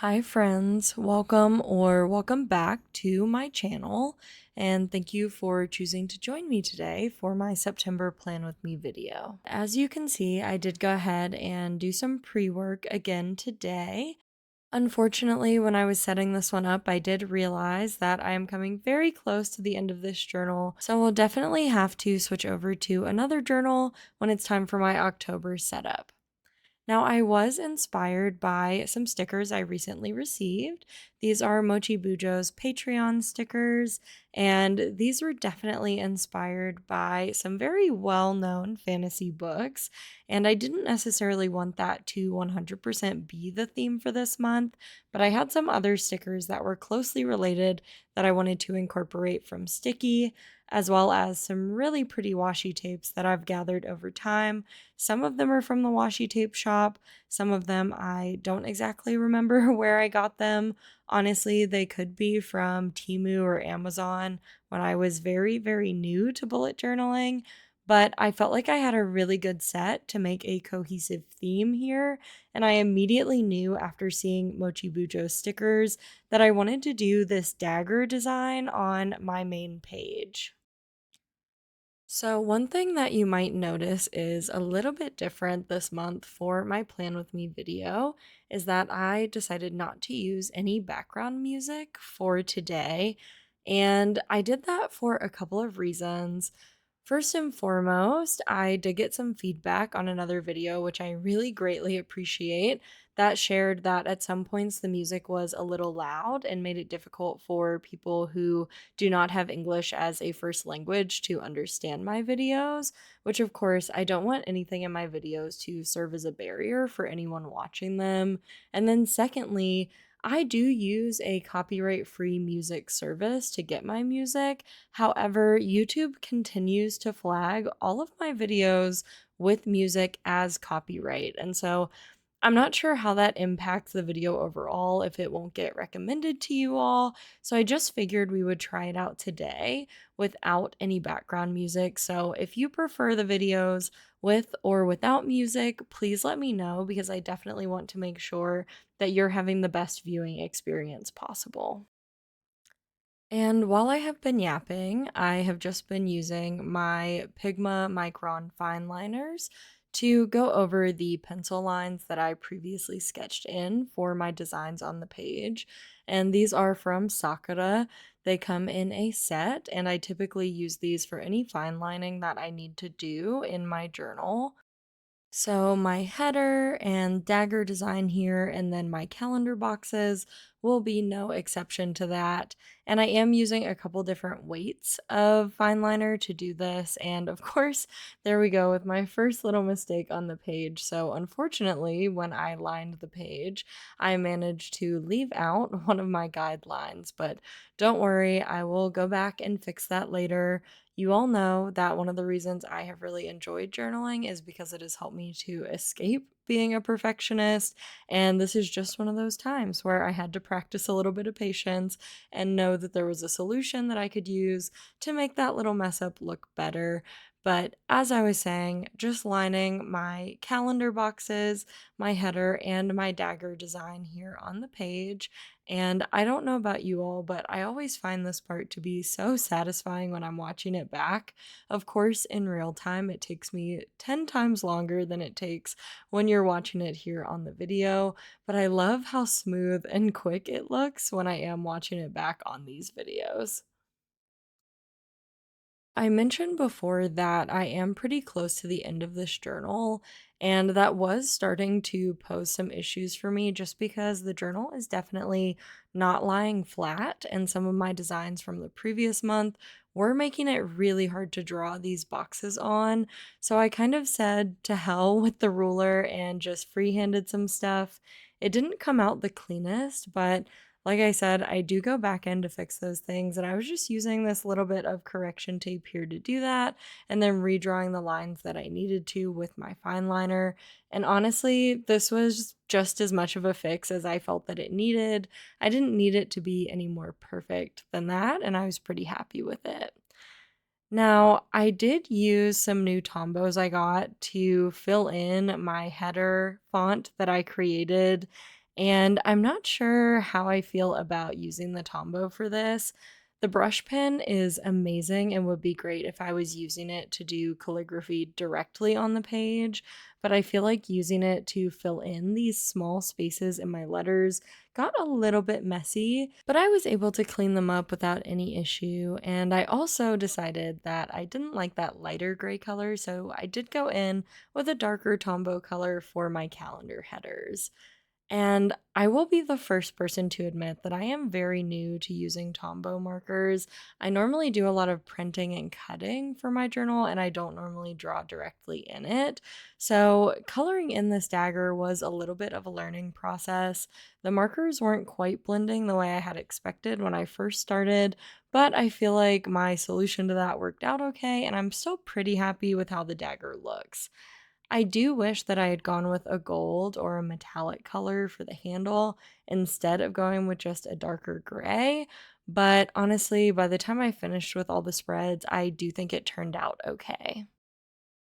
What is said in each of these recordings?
Hi, friends. Welcome back to my channel. And thank you for choosing to join me today for my September Plan With Me video. As you can see, I did go ahead and do some pre work again today. Unfortunately, when I was setting this one up, I did realize that I am coming very close to the end of this journal, so we'll definitely have to switch over to another journal when it's time for my October setup. Now, I was inspired by some stickers I recently received. These are Mochi Bujo's Patreon stickers, and these were definitely inspired by some very well known fantasy books. And I didn't necessarily want that to 100% be the theme for this month, but I had some other stickers that were closely related that I wanted to incorporate from Sticky, as well as some really pretty washi tapes that I've gathered over time. Some of them are from the washi tape shop. Some of them I don't exactly remember where I got them. Honestly, they could be from Temu or Amazon when I was very, very new to bullet journaling. But I felt like I had a really good set to make a cohesive theme here. And I immediately knew after seeing Mochi Bujo stickers that I wanted to do this dagger design on my main page. So, one thing that you might notice is a little bit different this month for my Plan With Me video is that I decided not to use any background music for today. And I did that for a couple of reasons. First and foremost, I did get some feedback on another video, which I really greatly appreciate, that shared that at some points the music was a little loud and made it difficult for people who do not have English as a first language to understand my videos, which of course I don't want anything in my videos to serve as a barrier for anyone watching them. And then secondly, I do use a copyright free music service to get my music. However, YouTube continues to flag all of my videos with music as copyright. And so I'm not sure how that impacts the video overall, if it won't get recommended to you all. So I just figured we would try it out today without any background music. So if you prefer the videos with or without music, please let me know because I definitely want to make sure that you're having the best viewing experience possible. And while I have been yapping, I have just been using my Pigma Micron fine liners to go over the pencil lines that I previously sketched in for my designs on the page. And these are from Sakura. They come in a set, and I typically use these for any fine lining that I need to do in my journal. So my header and dagger design here and then my calendar boxes will be no exception to that. And I am using a couple different weights of fine liner to do this. And of course, there we go with my first little mistake on the page. So unfortunately, when I lined the page, I managed to leave out one of my guidelines. But don't worry, I will go back and fix that later. You all know that one of the reasons I have really enjoyed journaling is because it has helped me to escape being a perfectionist. And this is just one of those times where I had to practice a little bit of patience and know that there was a solution that I could use to make that little mess up look better. But as I was saying, just lining my calendar boxes, my header, and my dagger design here on the page. And I don't know about you all, but I always find this part to be so satisfying when I'm watching it back. Of course, in real time, it takes me 10 times longer than it takes when you're watching it here on the video, but I love how smooth and quick it looks when I am watching it back on these videos. I mentioned before that I am pretty close to the end of this journal, and that was starting to pose some issues for me just because the journal is definitely not lying flat, and some of my designs from the previous month were making it really hard to draw these boxes on. So I kind of said to hell with the ruler and just freehanded some stuff. It didn't come out the cleanest, but like I said, I do go back in to fix those things, and I was just using this little bit of correction tape here to do that, and then redrawing the lines that I needed to with my fine liner. And honestly, this was just as much of a fix as I felt that it needed. I didn't need it to be any more perfect than that, and I was pretty happy with it. Now, I did use some new Tombos I got to fill in my header font that I created. And I'm not sure how I feel about using the Tombow for this. The brush pen is amazing and would be great if I was using it to do calligraphy directly on the page, but I feel like using it to fill in these small spaces in my letters got a little bit messy, but I was able to clean them up without any issue. And I also decided that I didn't like that lighter gray color, so I did go in with a darker Tombow color for my calendar headers. And I will be the first person to admit that I am very new to using Tombow markers. I normally do a lot of printing and cutting for my journal, and I don't normally draw directly in it. So, coloring in this dagger was a little bit of a learning process. The markers weren't quite blending the way I had expected when I first started, but I feel like my solution to that worked out okay, and I'm still pretty happy with how the dagger looks. I do wish that I had gone with a gold or a metallic color for the handle instead of going with just a darker gray, but honestly, by the time I finished with all the spreads, I do think it turned out okay.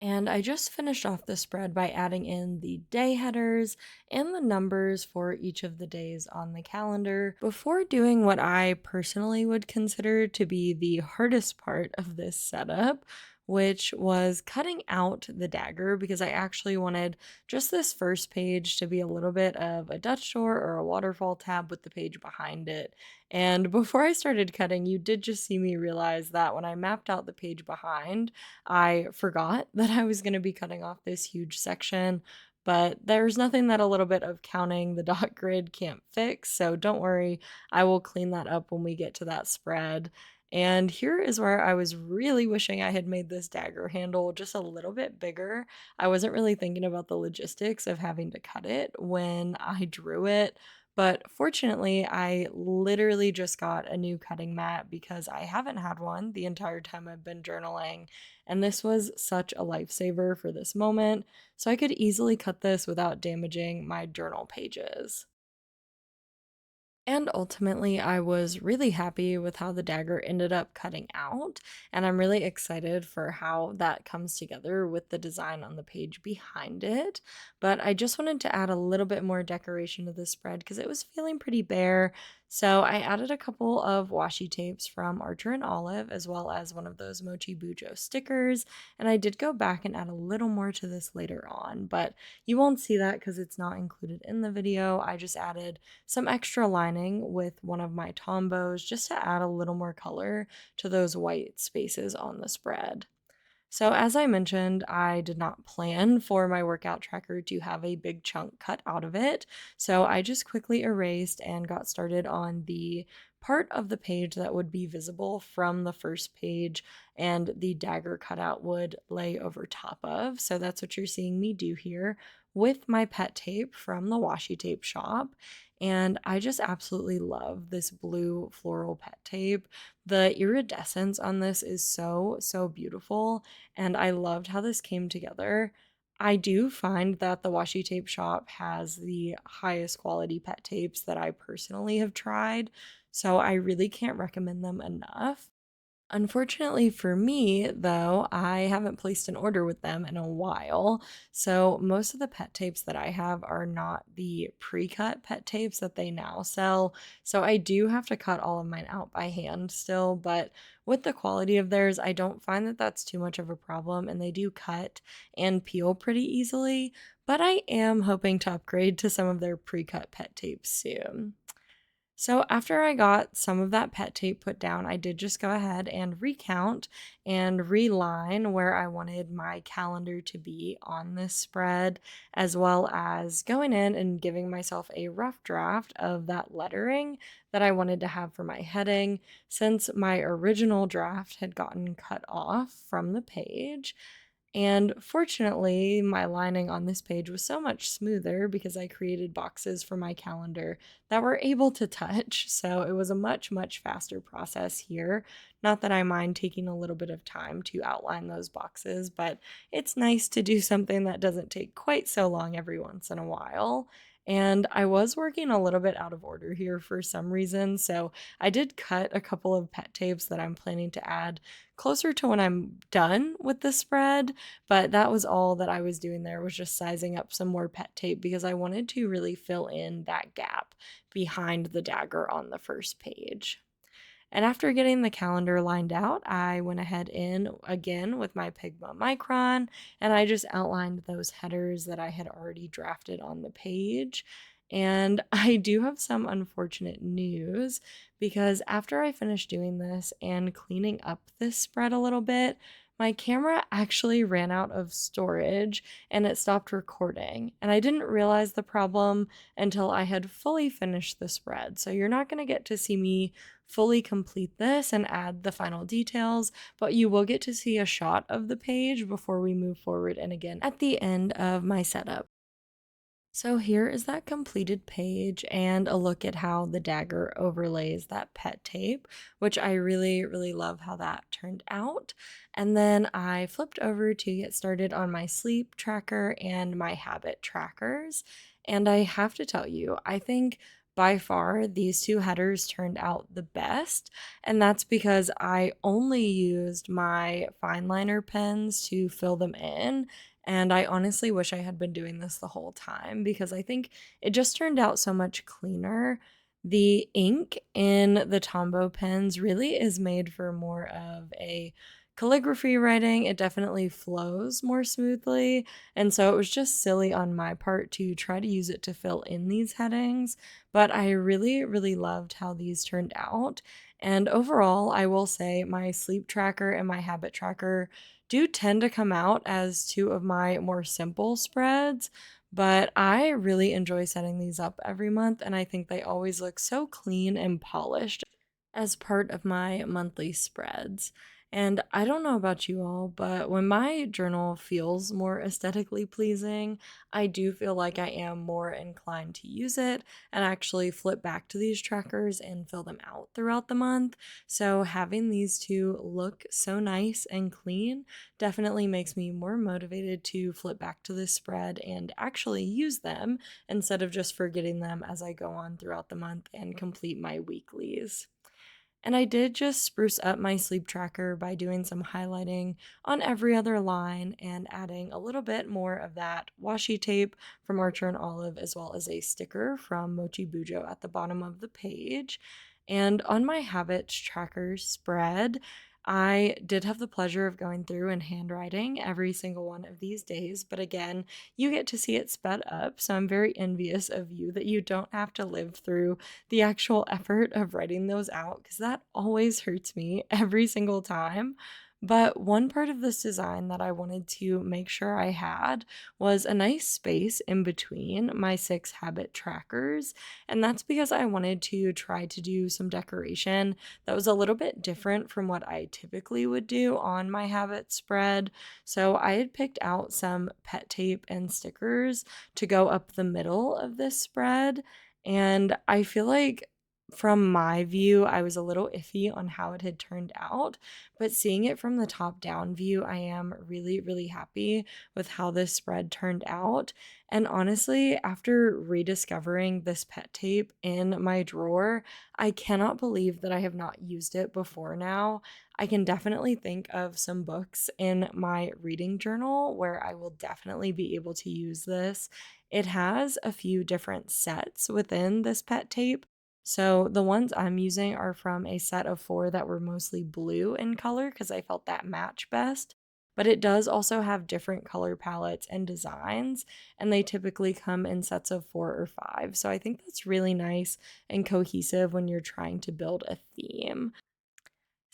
And I just finished off the spread by adding in the day headers and the numbers for each of the days on the calendar before doing what I personally would consider to be the hardest part of this setup, which was cutting out the dagger because I actually wanted just this first page to be a little bit of a Dutch door or a waterfall tab with the page behind it. And before I started cutting, you did just see me realize that when I mapped out the page behind, I forgot that I was going to be cutting off this huge section, but there's nothing that a little bit of counting the dot grid can't fix, so don't worry, I will clean that up when we get to that spread. And here is where I was really wishing I had made this dagger handle just a little bit bigger. I wasn't really thinking about the logistics of having to cut it when I drew it, but fortunately, I literally just got a new cutting mat because I haven't had one the entire time I've been journaling. And this was such a lifesaver for this moment. So I could easily cut this without damaging my journal pages. And ultimately, I was really happy with how the dagger ended up cutting out, and I'm really excited for how that comes together with the design on the page behind it. But I just wanted to add a little bit more decoration to the spread because it was feeling pretty bare. So I added a couple of washi tapes from Archer and Olive, as well as one of those Mochi Bujo stickers, and I did go back and add a little more to this later on, but you won't see that because it's not included in the video. I just added some extra lining with one of my Tombows just to add a little more color to those white spaces on the spread. So, as I mentioned, I did not plan for my workout tracker to have a big chunk cut out of it. So, I just quickly erased and got started on the part of the page that would be visible from the first page and the dagger cutout would lay over top of. So, that's what you're seeing me do here with my pet tape from the washi tape shop. And I just absolutely love this blue floral pet tape. The iridescence on this is so, so beautiful, and I loved how this came together. I do find that the washi tape shop has the highest quality pet tapes that I personally have tried, so I really can't recommend them enough. Unfortunately for me, though, I haven't placed an order with them in a while. So most of the pet tapes that I have are not the pre-cut pet tapes that they now sell. So I do have to cut all of mine out by hand still, but with the quality of theirs, I don't find that that's too much of a problem and they do cut and peel pretty easily. But I am hoping to upgrade to some of their pre-cut pet tapes soon. So after I got some of that pet tape put down, I did just go ahead and recount and reline where I wanted my calendar to be on this spread, as well as going in and giving myself a rough draft of that lettering that I wanted to have for my heading, since my original draft had gotten cut off from the page. And fortunately, my lining on this page was so much smoother because I created boxes for my calendar that were able to touch. So it was a much, much faster process here. Not that I mind taking a little bit of time to outline those boxes, but it's nice to do something that doesn't take quite so long every once in a while. And I was working a little bit out of order here for some reason, so I did cut a couple of pet tapes that I'm planning to add closer to when I'm done with the spread, but that was all that I was doing there, was just sizing up some more pet tape because I wanted to really fill in that gap behind the dagger on the first page. And after getting the calendar lined out, I went ahead in again with my Pigma Micron and I just outlined those headers that I had already drafted on the page. And I do have some unfortunate news because after I finished doing this and cleaning up this spread a little bit, my camera actually ran out of storage and it stopped recording. And I didn't realize the problem until I had fully finished the spread. So you're not going to get to see me fully complete this and add the final details, but you will get to see a shot of the page before we move forward and again at the end of my setup. So here is that completed page and a look at how the dagger overlays that pet tape, which I really, really love how that turned out. And then I flipped over to get started on my sleep tracker and my habit trackers. And I have to tell you, I think by far these two headers turned out the best. And that's because I only used my fine liner pens to fill them in, and I honestly wish I had been doing this the whole time because I think it just turned out so much cleaner. The ink in the Tombow pens really is made for more of a calligraphy writing. It definitely flows more smoothly. And so it was just silly on my part to try to use it to fill in these headings. But I really, really loved how these turned out. And overall, I will say my sleep tracker and my habit tracker do tend to come out as two of my more simple spreads, but I really enjoy setting these up every month, and I think they always look so clean and polished as part of my monthly spreads. And I don't know about you all, but when my journal feels more aesthetically pleasing, I do feel like I am more inclined to use it and actually flip back to these trackers and fill them out throughout the month. So having these two look so nice and clean definitely makes me more motivated to flip back to this spread and actually use them instead of just forgetting them as I go on throughout the month and complete my weeklies. And I did just spruce up my sleep tracker by doing some highlighting on every other line and adding a little bit more of that washi tape from Archer and Olive, as well as a sticker from Mochi Bujo at the bottom of the page. And on my habits tracker spread, I did have the pleasure of going through and handwriting every single one of these days, but again, you get to see it sped up, so I'm very envious of you that you don't have to live through the actual effort of writing those out because that always hurts me every single time. But one part of this design that I wanted to make sure I had was a nice space in between my 6 habit trackers. And that's because I wanted to try to do some decoration that was a little bit different from what I typically would do on my habit spread. So I had picked out some pet tape and stickers to go up the middle of this spread. And I feel like from my view, I was a little iffy on how it had turned out, but seeing it from the top down view, I am really, really happy with how this spread turned out. And honestly, after rediscovering this pet tape in my drawer, I cannot believe that I have not used it before now. I can definitely think of some books in my reading journal where I will definitely be able to use this. It has a few different sets within this pet tape. So the ones I'm using are from a set of 4 that were mostly blue in color because I felt that match best. But it does also have different color palettes and designs, and they typically come in sets of 4 or 5. So I think that's really nice and cohesive when you're trying to build a theme.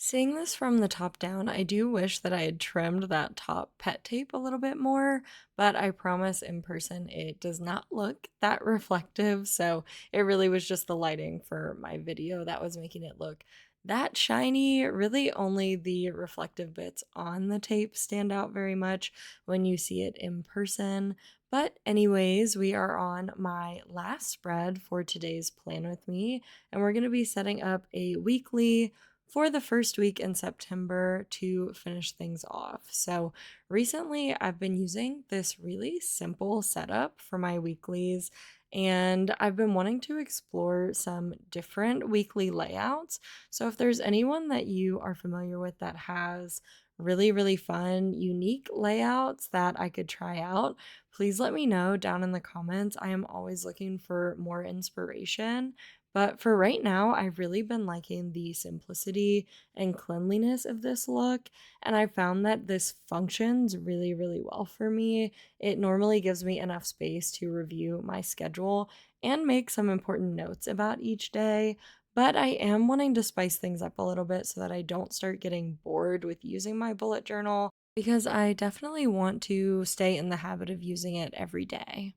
Seeing this from the top down, I do wish that I had trimmed that top pet tape a little bit more, but I promise in person it does not look that reflective, so it really was just the lighting for my video that was making it look that shiny. Really only the reflective bits on the tape stand out very much when you see it in person. But anyways, we are on my last spread for today's plan with me, and we're going to be setting up a weekly for the first week in September to finish things off. So, recently I've been using this really simple setup for my weeklies, and I've been wanting to explore some different weekly layouts. So, if there's anyone that you are familiar with that has really, really fun, unique layouts that I could try out, please let me know down in the comments. I am always looking for more inspiration. But for right now, I've really been liking the simplicity and cleanliness of this look, and I found that this functions really, really well for me. It normally gives me enough space to review my schedule and make some important notes about each day. But I am wanting to spice things up a little bit so that I don't start getting bored with using my bullet journal because I definitely want to stay in the habit of using it every day.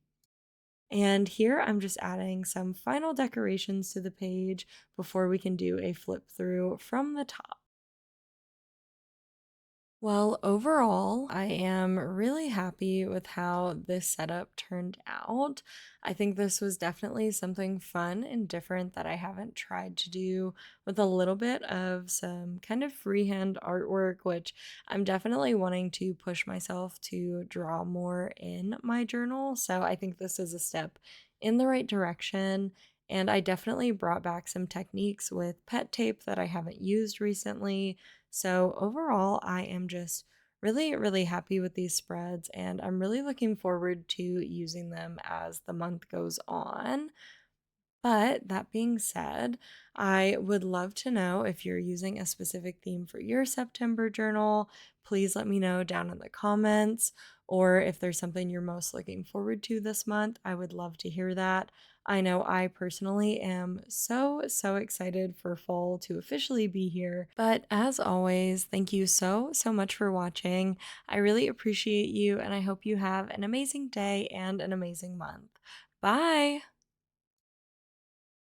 And here I'm just adding some final decorations to the page before we can do a flip through from the top. Well, overall, I am really happy with how this setup turned out. I think this was definitely something fun and different that I haven't tried to do with a little bit of some kind of freehand artwork, which I'm definitely wanting to push myself to draw more in my journal. So I think this is a step in the right direction. And I definitely brought back some techniques with pet tape that I haven't used recently. So, overall, I am just really, really happy with these spreads, and I'm really looking forward to using them as the month goes on. But that being said, I would love to know if you're using a specific theme for your September journal. Please let me know down in the comments, or if there's something you're most looking forward to this month. I would love to hear that. I know I personally am so, so excited for fall to officially be here. But as always, thank you so, so much for watching. I really appreciate you, and I hope you have an amazing day and an amazing month. Bye!